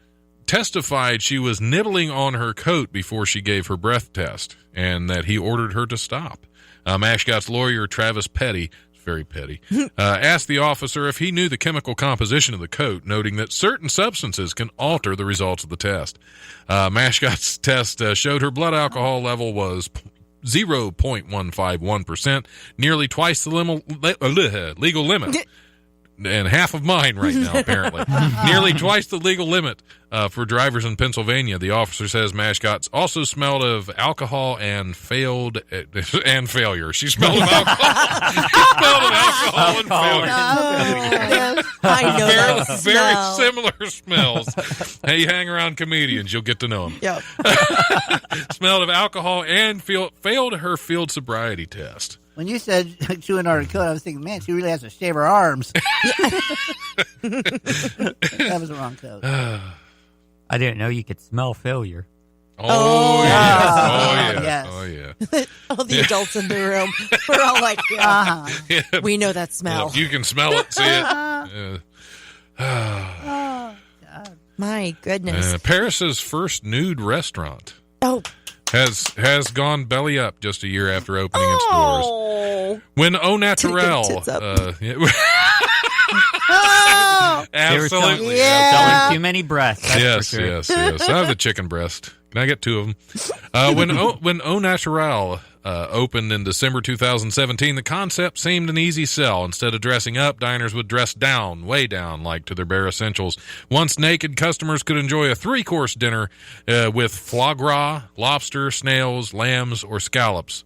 testified she was nibbling on her coat before she gave her breath test and that he ordered her to stop. Mashgott's lawyer, Travis Petty, very petty, asked the officer if he knew the chemical composition of the coat, noting that certain substances can alter the results of the test. Mashgott's test showed her blood alcohol level was 0.151%, nearly twice the legal limit. And half of mine right now, apparently. Nearly twice the legal limit for drivers in Pennsylvania. The officer says Mashgott also smelled of alcohol and failure. She smelled of alcohol. And failure. I know that Very smell. similar smells. Hey, you hang around comedians, you'll get to know them. Yep. Smelled of alcohol and failed her field sobriety test. When you said chewing on her coat, I was thinking, man, she really has to shave her arms. That was the wrong coat. I didn't know you could smell failure. Oh, yeah. Oh, yeah. Yes. Oh, yeah. All the adults in the room, we're all like, yeah, we know that smell. You can smell it, see it. My goodness. Paris's first nude restaurant Oh. has gone belly up just a year after opening its doors. Oh. When Au Naturel, Tits up. They were selling, absolutely, selling too many breasts. That's yes, for sure. yes. I have the chicken breast. Can I get 2 of them? When Au Naturel opened in December 2017, the concept seemed an easy sell. Instead of dressing up, diners would dress down, way down, like to their bare essentials. Once naked, customers could enjoy a 3-course dinner with foie gras, lobster, snails, lambs, or scallops.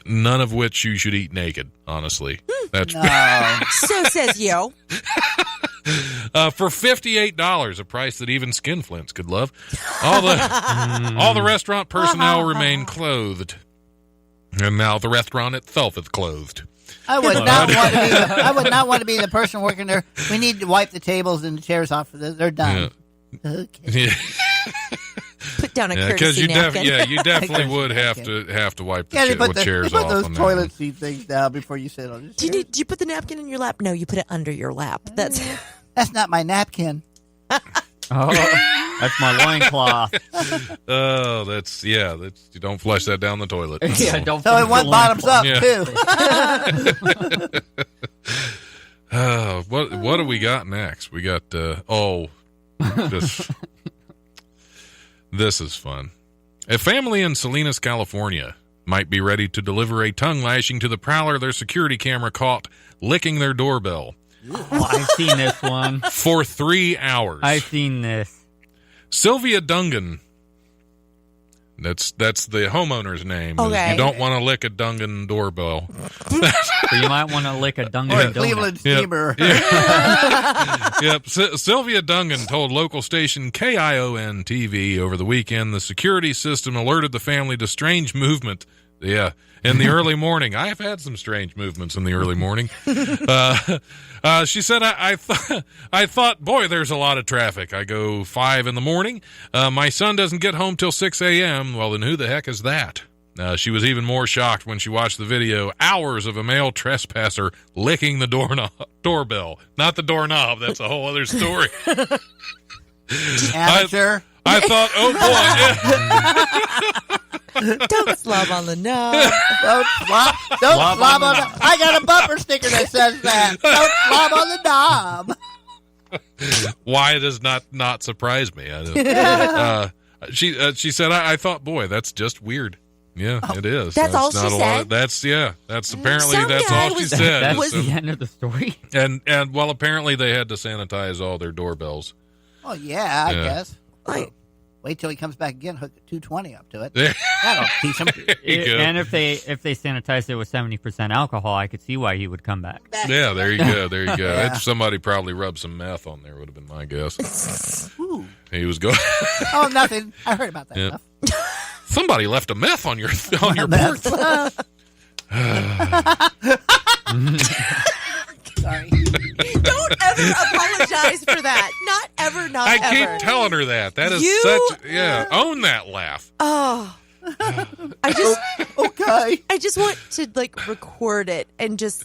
None of which you should eat naked, honestly. That's So says you. for $58, a price that even skinflints could love. All the restaurant personnel remain clothed, and now the restaurant itself is clothed. I would not want to be the person working there. We need to wipe the tables and the chairs off for this. They're done. Okay. Yeah, Put down a because courtesy you napkin. you definitely would have to wipe the They put chairs they put off. those on toilet that. seat things down before you sit on it. Did you put the napkin in your lap? No, you put it under your lap. That's That's not my napkin. Oh, that's my loincloth. Oh, that's you don't flush that down the toilet. Yeah, don't So it put went the bottoms up Yeah. too. What do we got next? We got this is fun. A family in Salinas, California might be ready to deliver a tongue lashing to the prowler their security camera caught licking their doorbell Oh, I've seen this one. for 3 hours. I've seen this. Sylvia Dungan. That's the homeowner's name. Okay. You don't want to lick a Dungan doorbell. So you might want to lick a Dunkin' Or a Donut. Cleveland steamer. Yep. Sylvia Dungan told local station KION TV over the weekend the security system alerted the family to strange movement. Yeah. In the early morning. I have had some strange movements in the early morning. She said, I thought, boy, there's a lot of traffic. I go 5 in the morning. My son doesn't get home till 6 a.m. Well, then who the heck is that? She was even more shocked when she watched the video. Hours of a male trespasser licking the doorbell. Not the doorknob. That's a whole other story. Amateur. I thought, oh, boy. don't slob on the knob. Don't slob on the. I got a bumper sticker that says that. Don't slob on the knob. Why does not surprise me? She said, I thought, boy, that's just weird. Yeah, it is. That's all not she a lot said? of- that's apparently Some that's guy all she was- said. That's Was- the end of the story. And well, apparently they had to sanitize all their doorbells. Oh yeah, I Yeah. guess. Like, Wait till he comes back again. Hook 220 up to it. There That'll teach him. you go. And if they sanitized it with 70% alcohol, I could see why he would come back. Yeah, there you go. There you go. Yeah. Somebody probably rubbed some meth on there. Would have been my guess. Ooh. He was going. Oh, nothing. I heard about that Yeah. stuff. Somebody left a meth on your porch. Sorry. don't ever apologize for that. Not ever. Not I ever. keep telling her that. That is You- own that laugh. Oh, Okay. I just want to record it and just.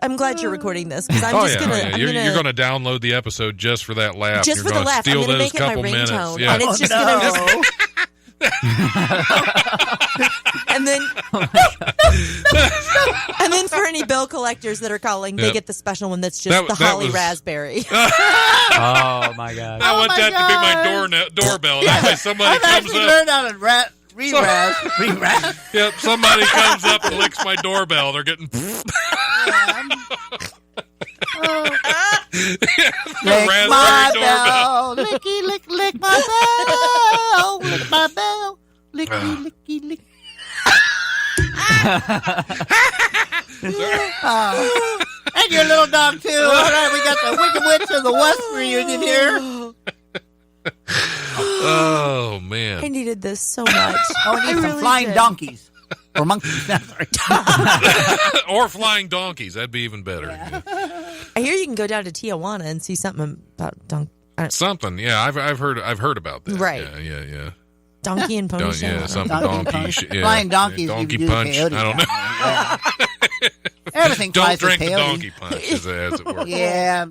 I'm glad you're recording this because I'm just gonna. I'm You're gonna going to download the episode just for that laugh. just You're for the gonna laugh. I'm Steal gonna those make it my couple minutes. ringtone, Yeah. and it's just no. gonna. And then, and then for any bill collectors that are calling, they Yep. get the special one that's just That- the that holly was- raspberry. Oh, my God. I want my that to be my doorbell. That way somebody I've comes actually up. learned how to re-raz. Yep, somebody comes up and licks my doorbell. They're getting Lick raspberry my doorbell. bell. Licky, lick, lick my bell. Lick my bell. Licky, licky, lick. And your little dog, too. All right, we got the Wicked Witch of the West reunion here. Oh I man. needed this so much. Oh, we need some really flying did. donkeys. Or monkeys. Sorry. Or flying donkeys. That'd be even better. Yeah. I hear you can go down to Tijuana and see something about Something. Yeah, I've heard about that. Right. Yeah. Donkey and pony show. Yeah, something Donkey donkey. punch. Yeah, Flying donkeys. donkey you do punch. peyote I don't know. down there. Yeah. Everything Don't flies with drink the peyote. donkey punch, as it were. Yeah.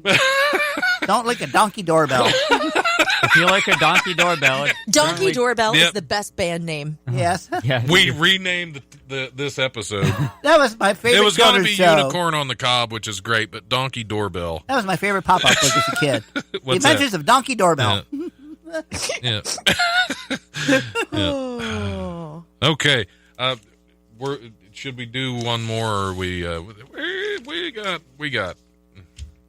Don't lick a donkey doorbell. If you like a donkey doorbell, it's Donkey certainly- Doorbell Yep. is the best band name. Yes. Yeah, We renamed this episode. That was my favorite It was going to children's be show. Unicorn on the Cob, which is gret, but Donkey Doorbell. That was my favorite pop-up book as a kid. The What's Adventures of Donkey Doorbell. Yeah. Oh. Okay. Should we do one more? Or we got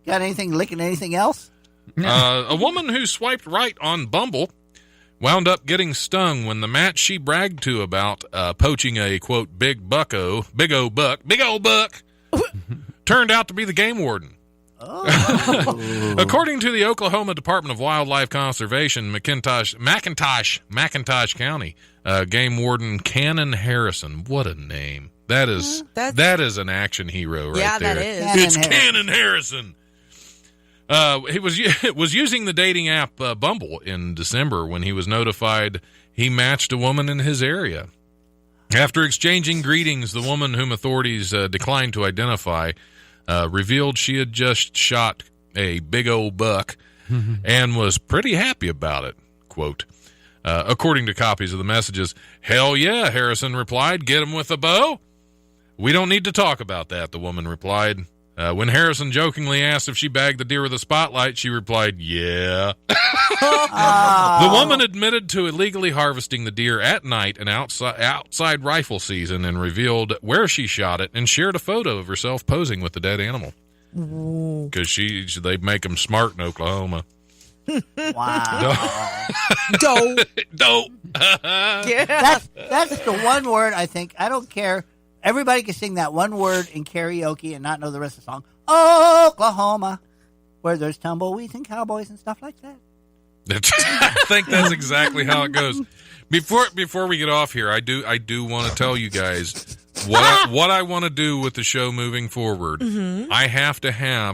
Got anything licking anything else? a woman who swiped right on Bumble wound up getting stung when the match she bragged to about poaching a quote big old buck turned out to be the game warden. According to the Oklahoma Department of Wildlife Conservation, McIntosh County, game warden Cannon Harrison. What a name! That is an action hero right Yeah, there. that is. It's Cannon Harrison. He was using the dating app Bumble in December when he was notified he matched a woman in his area. After exchanging greetings, the woman, whom authorities declined to identify, revealed she had just shot a big old buck and was pretty happy about it. Quote, according to copies of the messages, "Hell yeah," Harrison replied, "Get him with a bow?" "We don't need to talk about that," the woman replied. When Harrison jokingly asked if she bagged the deer with a spotlight, she replied, "Yeah." The woman admitted to illegally harvesting the deer at night and outside rifle season and revealed where she shot it and shared a photo of herself posing with the dead animal. Because they make them smart in Oklahoma. Wow. Dope. Dope. Yeah. That's the one word I think. I don't care. Everybody can sing that one word in karaoke and not know the rest of the song. Oklahoma, where there's tumbleweeds and cowboys and stuff like that. I think that's exactly how it goes. Before we get off here, I do want to tell you guys what I want to do with the show moving forward. Mm-hmm.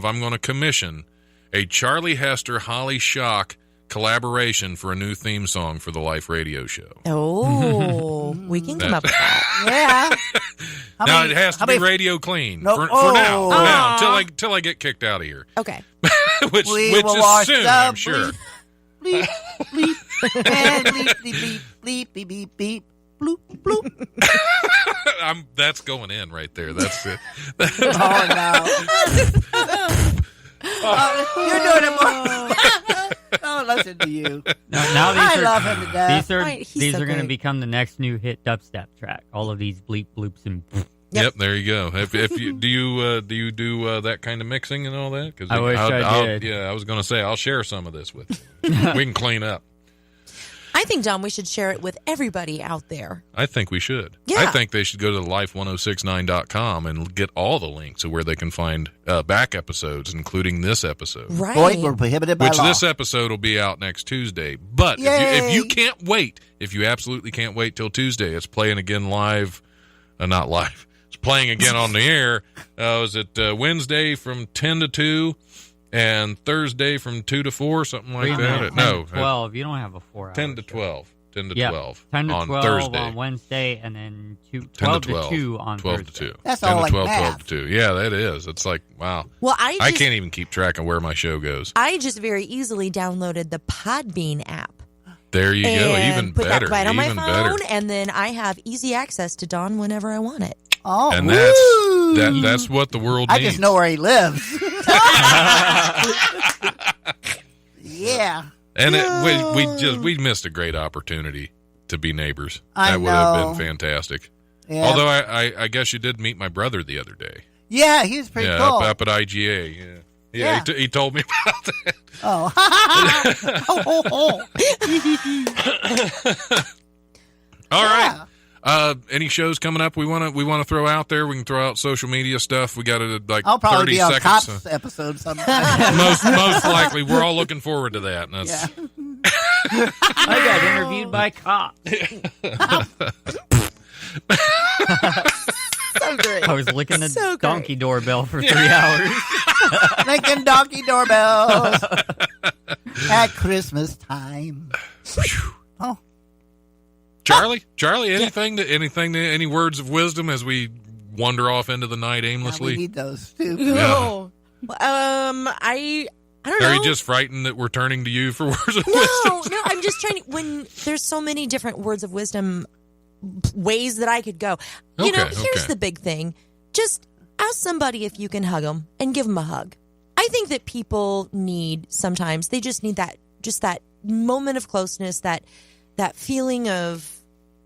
I'm going to commission a Charlie Hester, Holly Shock collaboration for a new theme song for the Life Radio show. Oh, we can come up with that. Yeah. Now it has to be radio clean No- for oh. now till I get kicked out of here, Okay. which We is will wash soon, the I'm sure. Bleep, bleep, and bleep, bleep, bleep, bleep, beep, beep, bloop, bloop. That's going in right there. That's it. Oh, no. You're doing it more. Oh, listen to you. Now I these love him to death. these so are going to great. become the next new hit dubstep track. All of these bleep bloops and. Yep, there you go. If you do you do that kind of mixing and all that? Because I wish I did. Yeah, I was going to say I'll share some of this with you. We can clean up. I think, Don, we should share it with everybody out there. I think we should. Yeah. I think they should go to life1069.com and get all the links of where they can find back episodes, including this episode. Right. Void were prohibited by Which law. this episode will be out next Tuesday. But if you can't wait, if you absolutely can't wait till Tuesday, it's playing again live. Not live. It's playing again on the air. Was it Wednesday from 10 to 2 and Thursday from 2 to 4, something like that? 10 to 12. You don't have a 4 hour 10 to show. 12. 10 to Yep. 12 10 to on 12 Thursday. on Wednesday, and then 10 12 to 12. to 2 on 12 Thursday. to 2. That's 10 all to like 12, math. 12 to 2. Yeah, that is. It's like, wow. Well, I can't even keep track of where my show goes. I just very easily downloaded the Podbean app. There you go. and Even put better. that right on my Even phone, better. and then I have easy access to Don whenever I want it. Oh, And woo. that's what the world I needs. just know where he lives. Yeah. And we missed a great opportunity to be neighbors. I That would have know. been fantastic. Yeah. Although I guess you did meet my brother the other day. Yeah, he was pretty cool. up at IGA. Yeah. Yeah. He told me about that. Oh. All Yeah. right. Any shows coming up we want to throw out there? We can throw out social media stuff. We got it like I'll probably 30 be on seconds. Cops episode sometime. most likely, we're all looking forward to that. And that's, Yeah. I got interviewed by cops. So great. I was licking the So great. donkey doorbell for 3 hours. Lincoln donkey doorbells at Christmas time. Oh. Charlie, any words of wisdom as we wander off into the night aimlessly? We need those too. No. I don't know. Are you just frightened that we're turning to you for words of wisdom? No, I'm just trying to, when there's so many different words of wisdom ways that I could go. Here's the big thing. Just ask somebody if you can hug them and give them a hug. I think that people sometimes they just need that moment of closeness, that feeling of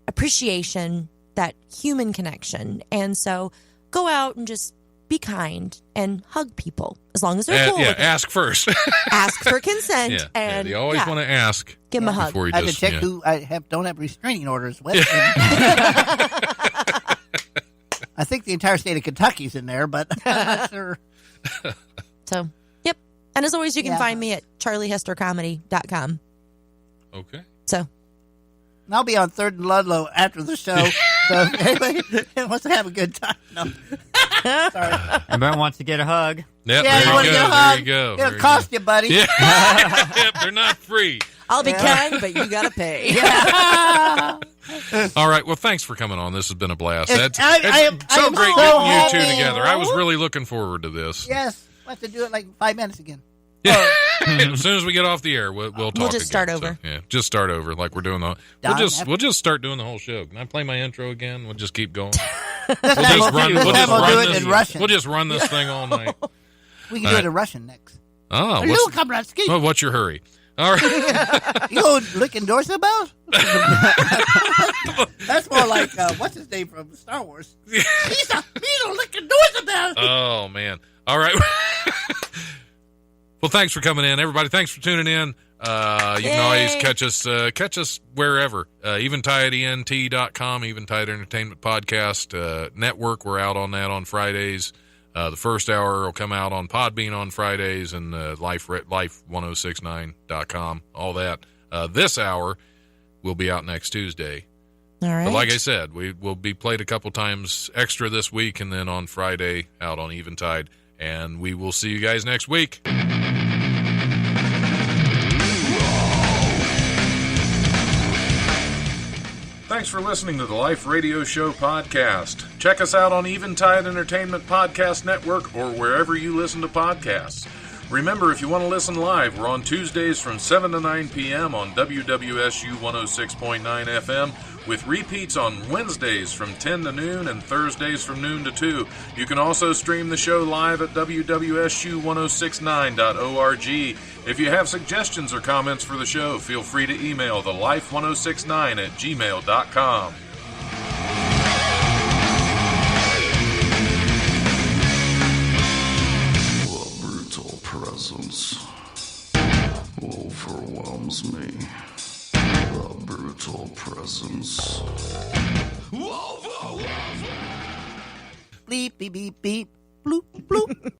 appreciation, that human connection. And so go out and just be kind and hug people as long as they're cool. Yeah, ask first. Ask for consent. And you always want to ask. Give them a hug. Before you I have to check who don't have restraining orders with. I think the entire state of Kentucky's in there, but I'm not sure. So, yep. And as always, you can find me at charliehestercomedy.com. Okay. So. And I'll be on 3rd and Ludlow after the show. So if anybody wants to have a good time. No. Sorry. Everyone wants to get a hug. Yep, Yeah, there you go. There you go. It'll cost you, buddy. Yeah. Yep, they're not free. I'll be kind, but you got to pay. All right. Well, thanks for coming on. This has been a blast. It's so great getting you two happy. together. I was really looking forward to this. Yes. We'll have to do it like 5 minutes again. Yeah. As soon as we get off the air, we'll talk. We'll just again. start over. So, yeah, just start over like we're doing the. We'll just start doing the whole show. Can I play my intro again? We'll just keep going. We'll just run this thing all night. We can do it in Russian next. Oh, what's your hurry? All right. You know licking doors about? That's more like what's his name from Star Wars? He's a licking doors about. Oh man! All right. Well, thanks for coming in, everybody. Thanks for tuning in. You can always catch us wherever. EventideENT.com, Eventide Entertainment Podcast Network. We're out on that on Fridays. The first hour will come out on Podbean on Fridays and life1069.com. All that. This hour will be out next Tuesday. All right. But like I said, we will be played a couple times extra this week, and then on Friday out on Eventide. And we will see you guys next week. Thanks for listening to the Life Radio Show podcast. Check us out on Eventide Entertainment Podcast Network or wherever you listen to podcasts. Remember, if you want to listen live, we're on Tuesdays from 7 to 9 p.m. on WWSU 106.9 FM, with repeats on Wednesdays from 10 to noon and Thursdays from noon to 2. You can also stream the show live at WWSU1069.org. If you have suggestions or comments for the show, feel free to email thelife1069@gmail.com. The brutal presence overwhelms me. The brutal presence overwhelms me. Bleep, beep, beep, beep. Bloop, bloop.